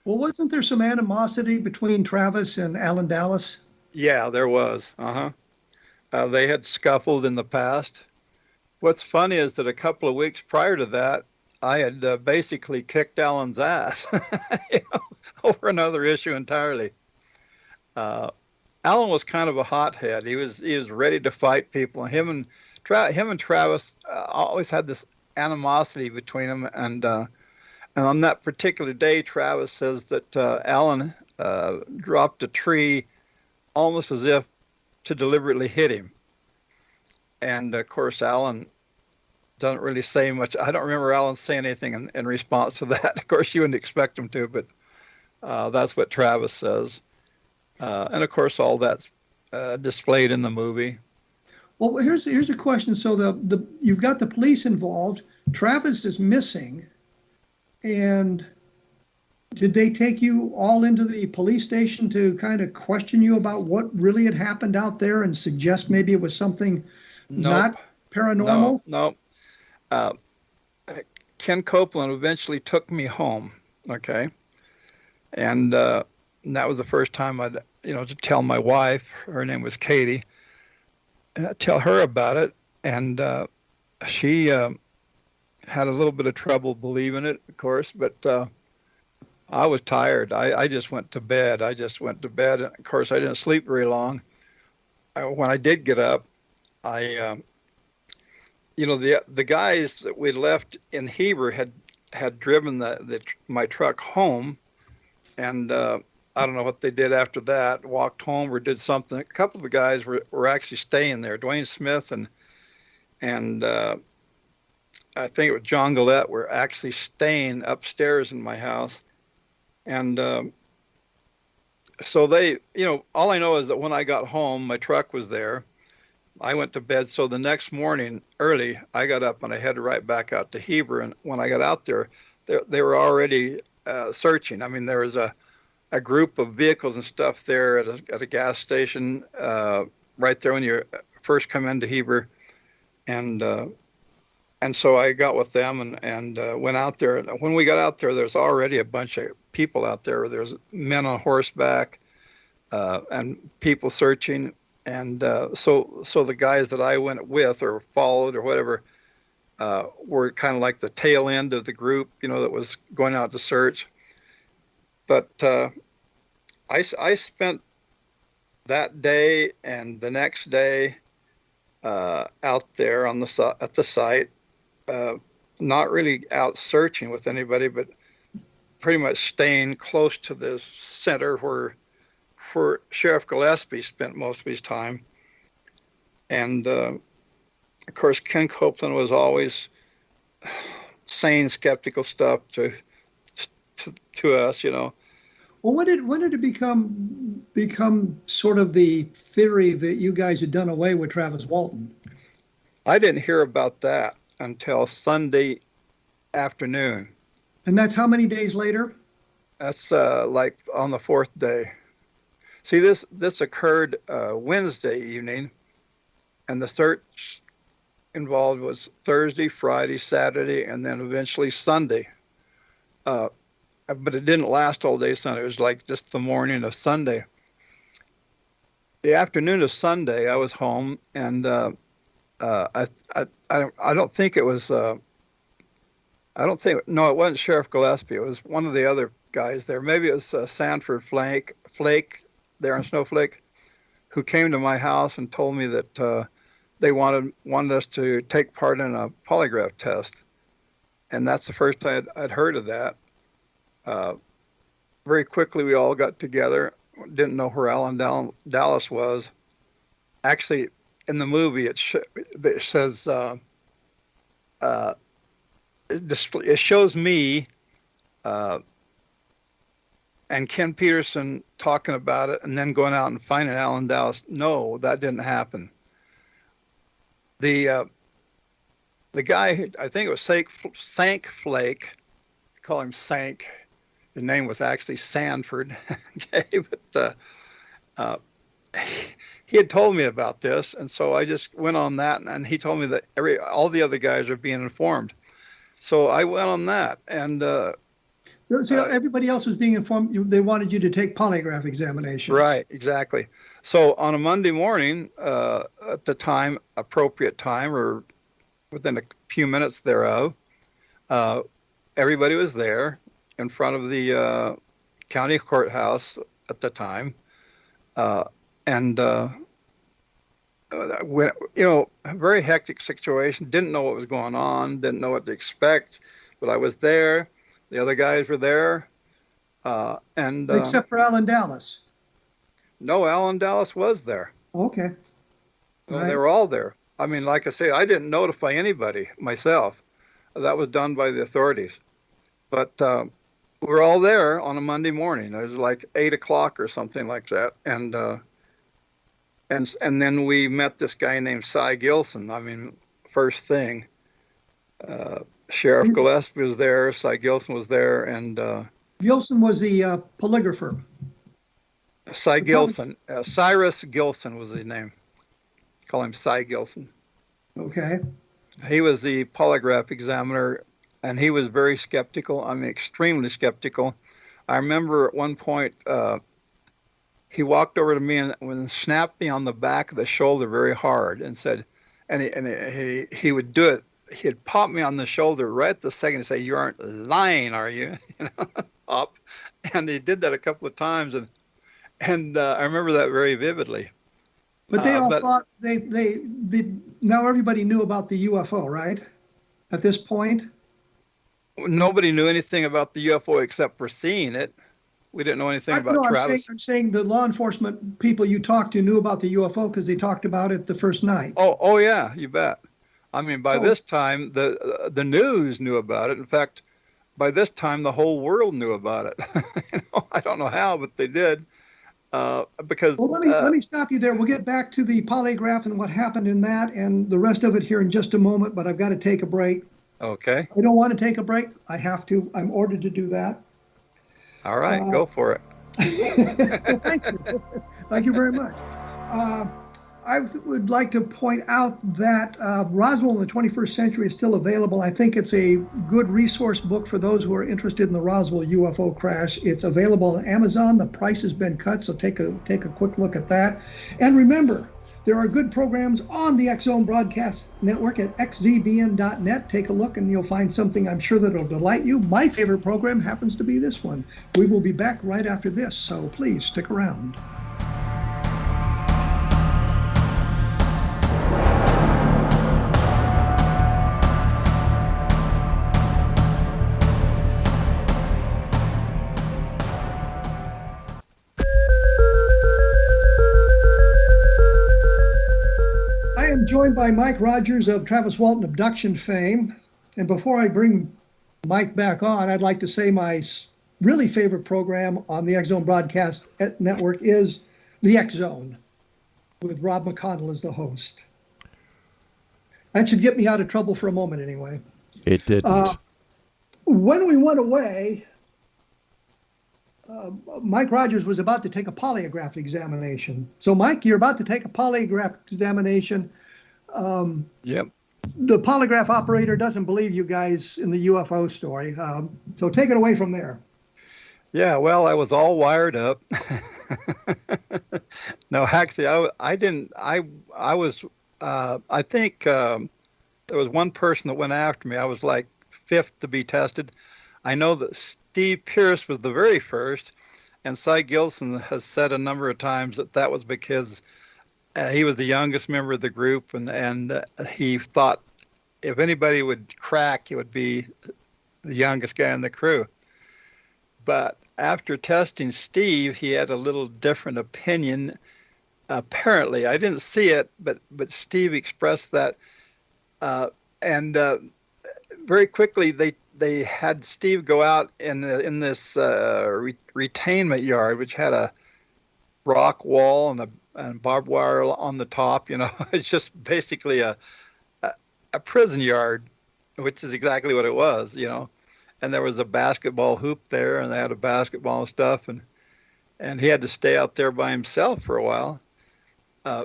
well, wasn't there some animosity between Travis and Alan Dallas? Yeah, there was. Uh-huh. They had scuffled in the past. What's funny is that a couple of weeks prior to that, I had basically kicked Alan's ass you know, over another issue entirely. Uh, Alan was kind of a hothead. He was ready to fight people. Him and Travis always had this animosity between them. And on that particular day, Travis says that Alan dropped a tree almost as if to deliberately hit him. And of course, Alan doesn't really say much. I don't remember Alan saying anything in response to that. Of course, you wouldn't expect him to, but that's what Travis says. And of course, all that's displayed in the movie. Well, here's a question. So you've got the police involved. Travis is missing, and did they take you all into the police station to kind of question you about what really had happened out there and suggest maybe it was something Nope. not paranormal? No. Uh, Ken Copeland eventually took me home. Okay. And that was the first time I'd, to tell my wife, her name was Katie, tell her about it. And she had a little bit of trouble believing it, of course, but I was tired. I just went to bed. And of course, I didn't sleep very long. When I did get up, the guys that we left in Heber had driven my truck home, and I don't know what they did after that. Walked home or did something. A couple of the guys were actually staying there. Dwayne Smith and I think it was John Gillette were actually staying upstairs in my house, and so they, all I know is that when I got home, my truck was there. I went to bed. So the next morning early, I got up and I headed right back out to Heber. And when I got out there, they were already searching. I mean, there was a group of vehicles and stuff there at a gas station right there when you first come into Heber. And so I got with them and went out there. When we got out there, there's already a bunch of people out there. There's men on horseback and people searching. And so the guys that I went with or followed or whatever were kind of like the tail end of the group, that was going out to search. But I spent that day and the next day out there at the site, not really out searching with anybody, but pretty much staying close to the center where Sheriff Gillespie spent most of his time. And of course, Ken Copeland was always saying skeptical stuff to us, you know. Well, when did it become sort of the theory that you guys had done away with Travis Walton? I didn't hear about that until Sunday afternoon. And that's how many days later? That's like on the fourth day. See, this occurred Wednesday evening, and the search involved was Thursday, Friday, Saturday, and then eventually Sunday. But it didn't last all day Sunday. It was like just the morning of Sunday. The afternoon of Sunday, I was home, and I don't think it was. No, it wasn't Sheriff Gillespie. It was one of the other guys there. Maybe it was Sanford Flake there in Snowflake, who came to my house and told me that they wanted us to take part in a polygraph test, and that's the first time I'd heard of that. Very quickly, we all got together. Didn't know where Alan Dallas was. Actually, in the movie, it says it shows me and Ken Peterson talking about it, and then going out and finding Alan Dallas. No, that didn't happen. The guy, I think it was Sank Flake, call him Sank. His name was actually Sanford. Okay, but he had told me about this, and so I just went on that, and he told me that all the other guys are being informed. So I went on that, and so everybody else was being informed. They wanted you to take polygraph examinations. Right, exactly. So on a Monday morning, at the time, appropriate time, or within a few minutes thereof, everybody was there in front of the county courthouse at the time, and when, you know, a very hectic situation. Didn't know what was going on. Didn't know what to expect, but I was there. The other guys were there, and except for Alan Dallas. No, Alan Dallas was there. Okay. Well, they were all there. I mean, like I say, I didn't notify anybody myself. That was done by the authorities. But we were all there on a Monday morning. It was like 8 o'clock or something like that, and then we met this guy named Cy Gilson. I mean, first thing. Sheriff Gillespie was there, Cy Gilson was there, and Gilson was the polygrapher. Cy Gilson, Cyrus Gilson was his name. Call him Cy Gilson. Okay. He was the polygraph examiner, and he was very skeptical. I mean, extremely skeptical. I remember at one point he walked over to me and snapped me on the back of the shoulder very hard and said, and he would do it. He'd pop me on the shoulder right at the second and say, "You aren't lying, are you?" You know, up. And he did that a couple of times, and I remember that very vividly. But they all thought they now everybody knew about the UFO, right? At this point, nobody knew anything about the UFO except for seeing it. We didn't know anything about Travis. I'm saying the law enforcement people you talked to knew about the UFO because they talked about it the first night. Oh yeah, you bet. I mean, by this time, the news knew about it. In fact, by this time, the whole world knew about it. You know, I don't know how, but they did. Because let me stop you there. We'll get back to the polygraph and what happened in that and the rest of it here in just a moment. But I've got to take a break. Okay. I don't want to take a break. I have to. I'm ordered to do that. All right, go for it. Well, thank you. Thank you very much. I would like to point out that Roswell in the 21st Century is still available. I think it's a good resource book for those who are interested in the Roswell UFO crash. It's available on Amazon. The price has been cut, so take a quick look at that. And remember, there are good programs on the X-Zone Broadcast Network at xzbn.net. Take a look and you'll find something I'm sure that will delight you. My favorite program happens to be this one. We will be back right after this, so please stick around. joined by Mike Rogers of Travis Walton Abduction fame. And before I bring Mike back on, I'd like to say my really favorite program on the X Zone Broadcast Network is The X Zone, with Rob McConnell as the host. That should get me out of trouble for a moment anyway. It didn't. When we went away, Mike Rogers was about to take a polygraph examination. So, Mike, you're about to take a polygraph examination. Yep. The polygraph operator doesn't believe you guys in the UFO story. So take it away from there. Yeah, well, I was all wired up. No, actually, I didn't. I was. I think there was one person that went after me. I was like fifth to be tested. I know that Steve Pierce was the very first, and Cy Gilson has said a number of times that that was because he was the youngest member of the group, and he thought if anybody would crack, it would be the youngest guy in the crew. But after testing Steve, he had a little different opinion. Apparently, I didn't see it, but Steve expressed that, and very quickly they had Steve go out in this retainment yard, which had a rock wall and barbed wire on the top. You know, it's just basically a prison yard, which is exactly what it was. You know, and there was a basketball hoop there, and they had a basketball and stuff, and he had to stay out there by himself for a while.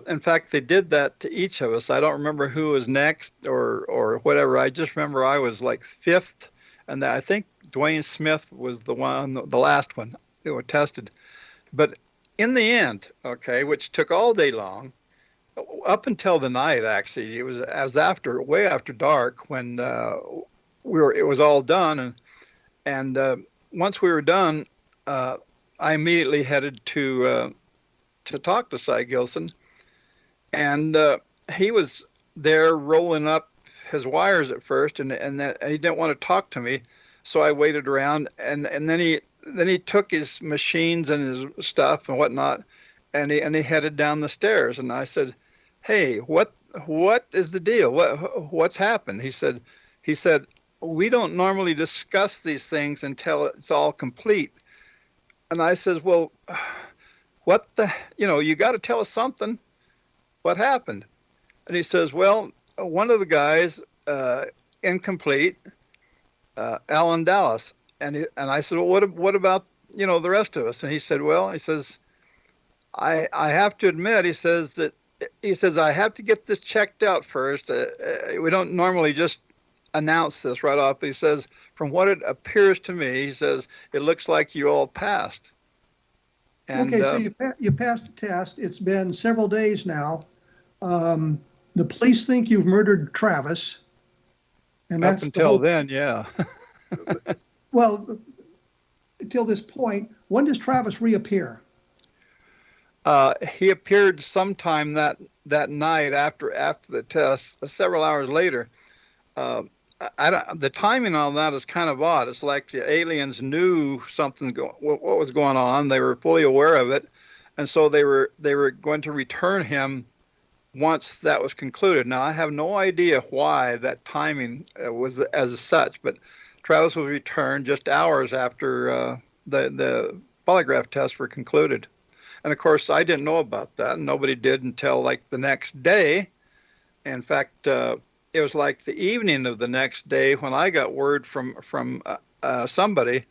In fact, they did that to each of us. I don't remember who was next or whatever. I just remember I was like fifth, and I think Dwayne Smith was the last one who were tested. But in the end, okay, which took all day long, up until the night, actually, it was way after dark when it was all done, and once we were done, I immediately headed to talk to Cy Gilson. And he was there rolling up his wires at first, and that he didn't want to talk to me, so I waited around, and then he took his machines and his stuff and whatnot, and he headed down the stairs, and I said, "Hey, what is the deal? What's happened?" He said, "We don't normally discuss these things until it's all complete." And I says, "Well, what the? You got to tell us something. What happened?" And he says, "Well, one of the guys, incomplete, Alan Dallas." And I said, "Well, what about, the rest of us?" And he said, "Well," he says, I have to admit," he says, "I have to get this checked out first. We don't normally just announce this right off." But he says, "From what it appears to me," he says, "it looks like you all passed." And, okay, so you passed the test. It's been several days now. The police think you've murdered Travis, and that's up until then, yeah. Well, until this point, when does Travis reappear? He appeared sometime that night after the test, several hours later. The timing on that is kind of odd. It's like the aliens knew what was going on. They were fully aware of it, and so they were going to return him once that was concluded. Now, I have no idea why that timing was as such, but Travis was returned just hours after the polygraph tests were concluded. And of course, I didn't know about that, and nobody did until like the next day. In fact, it was like the evening of the next day when I got word from somebody,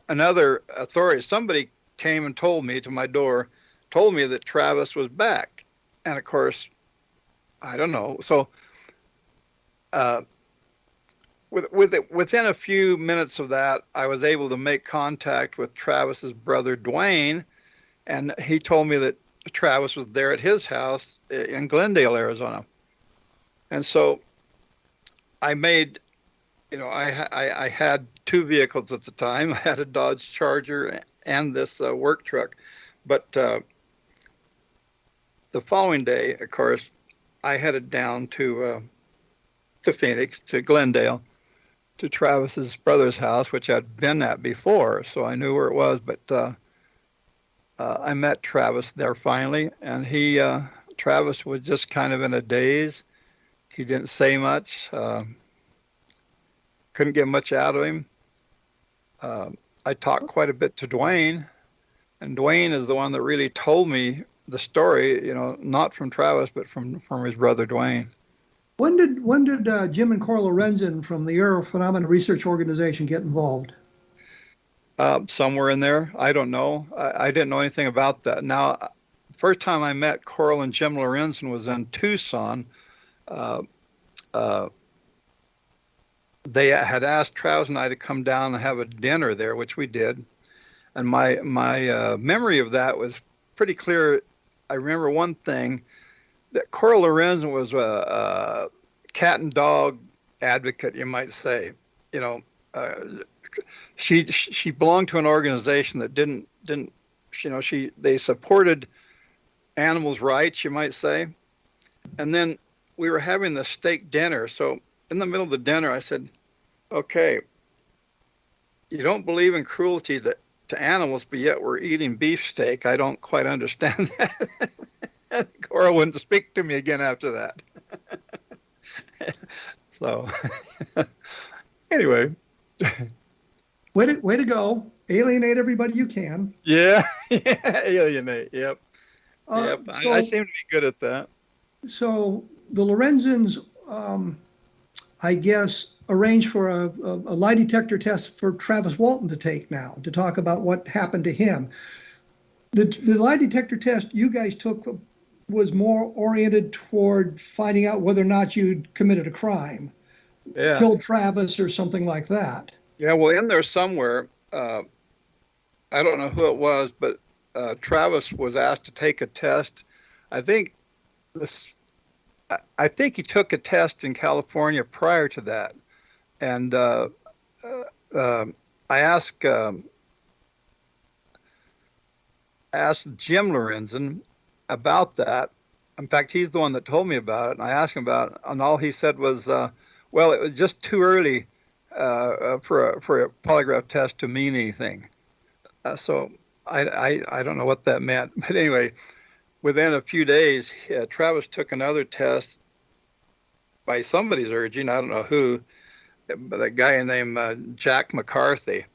another authority. Somebody came and told me to my door, told me that Travis was back. And of course, I don't know. So within a few minutes of that, I was able to make contact with Travis's brother, Dwayne, and he told me that Travis was there at his house in Glendale, Arizona. And so I made, I had two vehicles at the time. I had a Dodge Charger and this work truck. But the following day, of course, I headed down to Phoenix, to Glendale, to Travis's brother's house, which I'd been at before, so I knew where it was. But I met Travis there finally, and he Travis was just kind of in a daze. He didn't say much. Couldn't get much out of him. I talked quite a bit to Dwayne, and Dwayne is the one that really told me the story, not from Travis, but from his brother Dwayne. When did Jim and Cora Lorenzen from the Aerial Phenomena Research Organization get involved? Somewhere in there. I don't know. I didn't know anything about that. Now, the first time I met Coral and Jim Lorenzen was in Tucson. They had asked Travis and I to come down and have a dinner there, which we did. And my memory of that was pretty clear. I remember one thing, that Coral Lorenzen was a cat and dog advocate, you might say. She belonged to an organization that didn't they supported animals' rights, you might say. And then we were having the steak dinner. So in the middle of the dinner, I said, okay, you don't believe in cruelty to animals, but yet we're eating beefsteak. I don't quite understand that. Cora wouldn't speak to me again after that. So anyway. Way to go. Alienate everybody you can. Yeah, alienate. Yep. Yep. So, I seem to be good at that. So the Lorenzens, I guess, arranged for a lie detector test for Travis Walton to take now, to talk about what happened to him. The lie detector test you guys took was more oriented toward finding out whether or not you'd committed a crime, killed Travis or something like that. Yeah, well, in there somewhere, I don't know who it was, but Travis was asked to take a test. I think he took a test in California prior to that, and I asked Jim Lorenzen about that. In fact, he's the one that told me about it, and I asked him about it, and all he said was, well, it was just too early for a polygraph test to mean anything. So I don't know what that meant. But anyway, within a few days, Travis took another test by somebody's urging, I don't know who, but a guy named Jack McCarthy.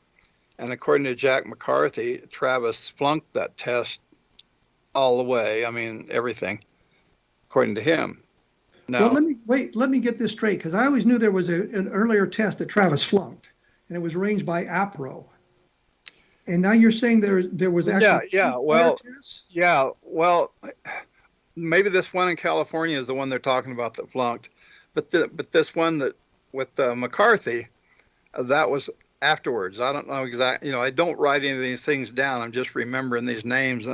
And according to Jack McCarthy, Travis flunked that test all the way. I mean, everything, according to him. Now, well, let me get this straight, because I always knew there was an earlier test that Travis flunked, and it was arranged by APRO. And now you're saying there was actually tests? Yeah, well, maybe this one in California is the one they're talking about that flunked, but this one that with McCarthy, that was afterwards. I don't know exactly. I don't write any of these things down. I'm just remembering these names.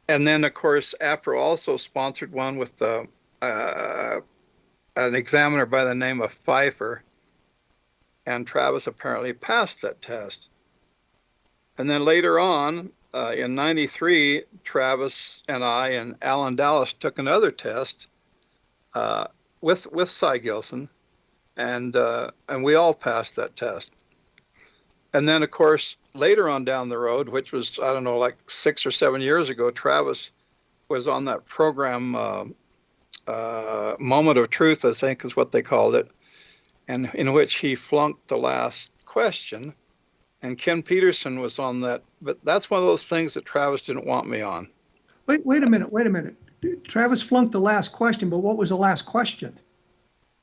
And then, of course, APRO also sponsored one with an examiner by the name of Pfeiffer, and Travis apparently passed that test. And then later on, in '93, Travis and I and Alan Dallas took another test with Cy Gilson, and we all passed that test. And then, of course, later on down the road, which was, I don't know, like 6 or 7 years ago, Travis was on that program, Moment of Truth, I think is what they called it, and in which he flunked the last question. And Ken Peterson was on that. But that's one of those things that Travis didn't want me on. Wait a minute. Travis flunked the last question, but what was the last question?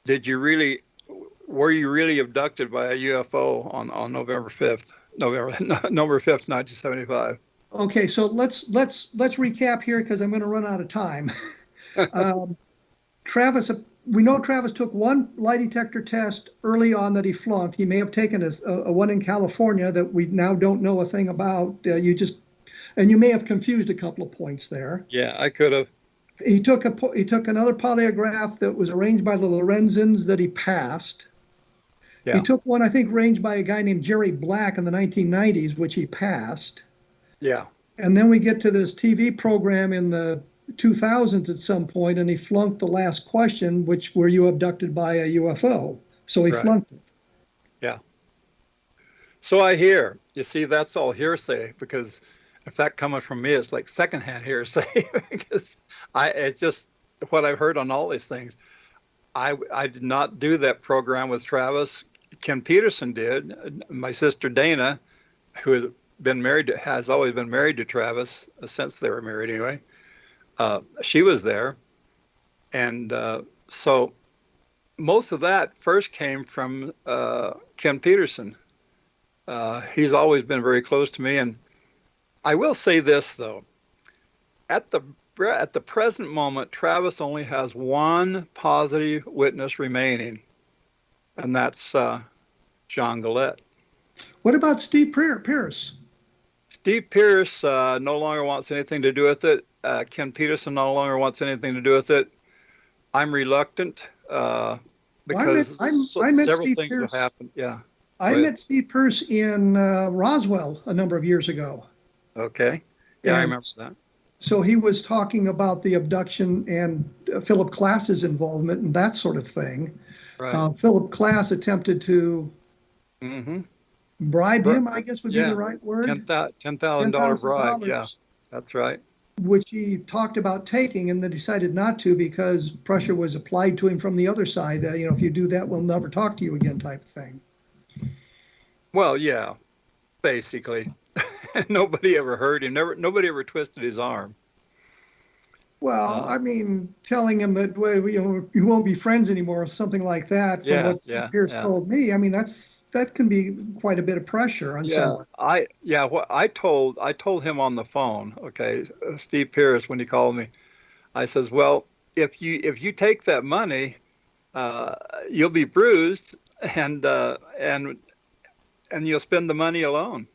Were you really abducted by a UFO on November 5th, 1975? Okay, so let's recap here, because I'm going to run out of time. We know Travis took one lie detector test early on that he flunked. He may have taken a one in California that we now don't know a thing about. And you may have confused a couple of points there. Yeah, I could have. He took another polygraph that was arranged by the Lorenzens that he passed. Yeah. He took one, I think, arranged by a guy named Jerry Black in the 1990s, which he passed. Yeah. And then we get to this TV program in the 2000s at some point, and he flunked the last question, which were you abducted by a UFO? So he flunked it. Yeah. So I hear. You see, that's all hearsay, because In fact, coming from me, it's like secondhand hearsay because it's just what I've heard on all these things. I did not do that program with Travis. Ken Peterson did. My sister Dana, who has always been married to Travis since they were married anyway. She was there, and so most of that first came from Ken Peterson. He's always been very close to me, and I will say this though: at the present moment, Travis only has one positive witness remaining, and that's John Gillette. What about Steve Pierce? Steve Pierce no longer wants anything to do with it. Ken Peterson no longer wants anything to do with it. I'm reluctant because several things have happened. Yeah. I met Steve Pierce in Roswell a number of years ago. Okay. Yeah, I remember that. So he was talking about the abduction and Philip Klass's involvement and that sort of thing. Right. Philip Klass attempted to bribe him, I guess would be the right word. $10,000 bribe. Yeah, that's right. Which he talked about taking and then decided not to because pressure was applied to him from the other side. If you do that, we'll never talk to you again type of thing. Well, yeah, basically. Nobody ever heard him. Nobody ever twisted his arm. Well, I mean, telling him that you won't be friends anymore, or something like that. From what Steve Pierce told me, I mean, that can be quite a bit of pressure on someone. I told him on the phone. Okay, Steve Pierce, when he called me, I says, well, if you take that money, you'll be bruised and you'll spend the money alone.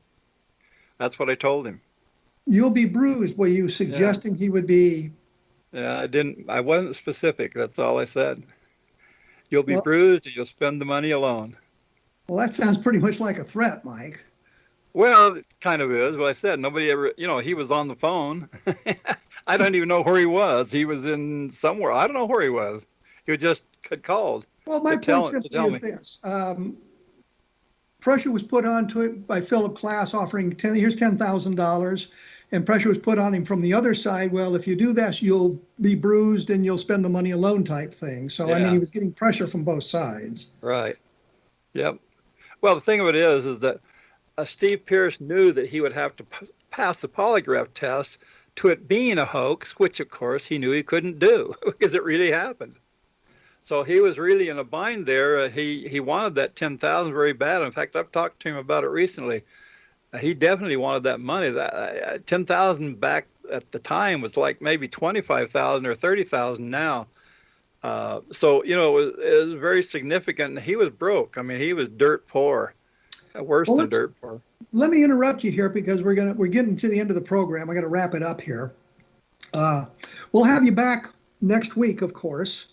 That's what I told him. You'll be bruised. Were you suggesting he would be? Yeah, I wasn't specific. That's all I said. You'll be bruised and you'll spend the money alone. Well, that sounds pretty much like a threat, Mike. Well, it kind of is. What I said, nobody ever, he was on the phone. I don't even know where he was. He was in somewhere. I don't know where he was. He just had called. Well, my point simply is this. Pressure was put onto it by Philip Klass offering here's $10,000, and pressure was put on him from the other side. Well, if you do that, you'll be bruised and you'll spend the money alone type thing. So, I mean, he was getting pressure from both sides. Right. Yep. Well, the thing of it is that Steve Pierce knew that he would have to pass the polygraph test to it being a hoax, which, of course, he knew he couldn't do because it really happened. So he was really in a bind there. He wanted that $10,000 very bad. In fact, I've talked to him about it recently. He definitely wanted that money. That $10,000 back at the time was like maybe $25,000 or $30,000 now. So it was very significant. He was broke. I mean, he was dirt poor, worse than dirt poor. Let me interrupt you here because we're getting to the end of the program. I got to wrap it up here. We'll have you back next week, of course.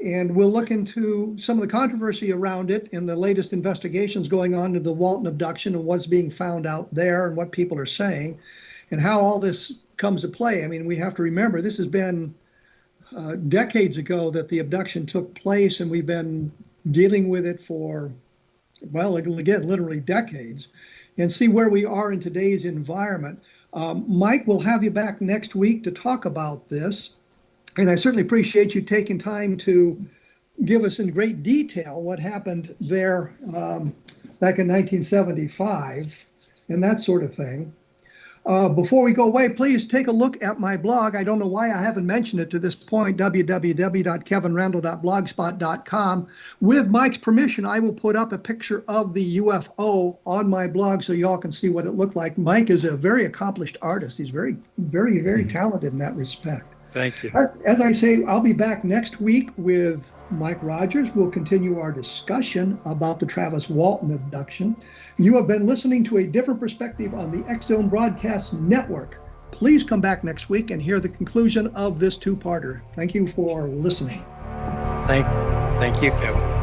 And we'll look into some of the controversy around it and the latest investigations going on into the Walton abduction and what's being found out there and what people are saying and how all this comes to play. I mean, we have to remember this has been decades ago that the abduction took place, and we've been dealing with it for, well, again, literally decades, and see where we are in today's environment. Mike, we'll have you back next week to talk about this. And I certainly appreciate you taking time to give us in great detail what happened there back in 1975 and that sort of thing. Before we go away, please take a look at my blog. I don't know why I haven't mentioned it to this point, www.kevinrandle.blogspot.com. With Mike's permission, I will put up a picture of the UFO on my blog so y'all can see what it looked like. Mike is a very accomplished artist. He's very, very, very talented in that respect. Thank you. As I say, I'll be back next week with Mike Rogers. We'll continue our discussion about the Travis Walton abduction. You have been listening to A Different Perspective on the X-Zone Broadcast Network. Please come back next week and hear the conclusion of this two-parter. Thank you for listening. Thank you, Kevin.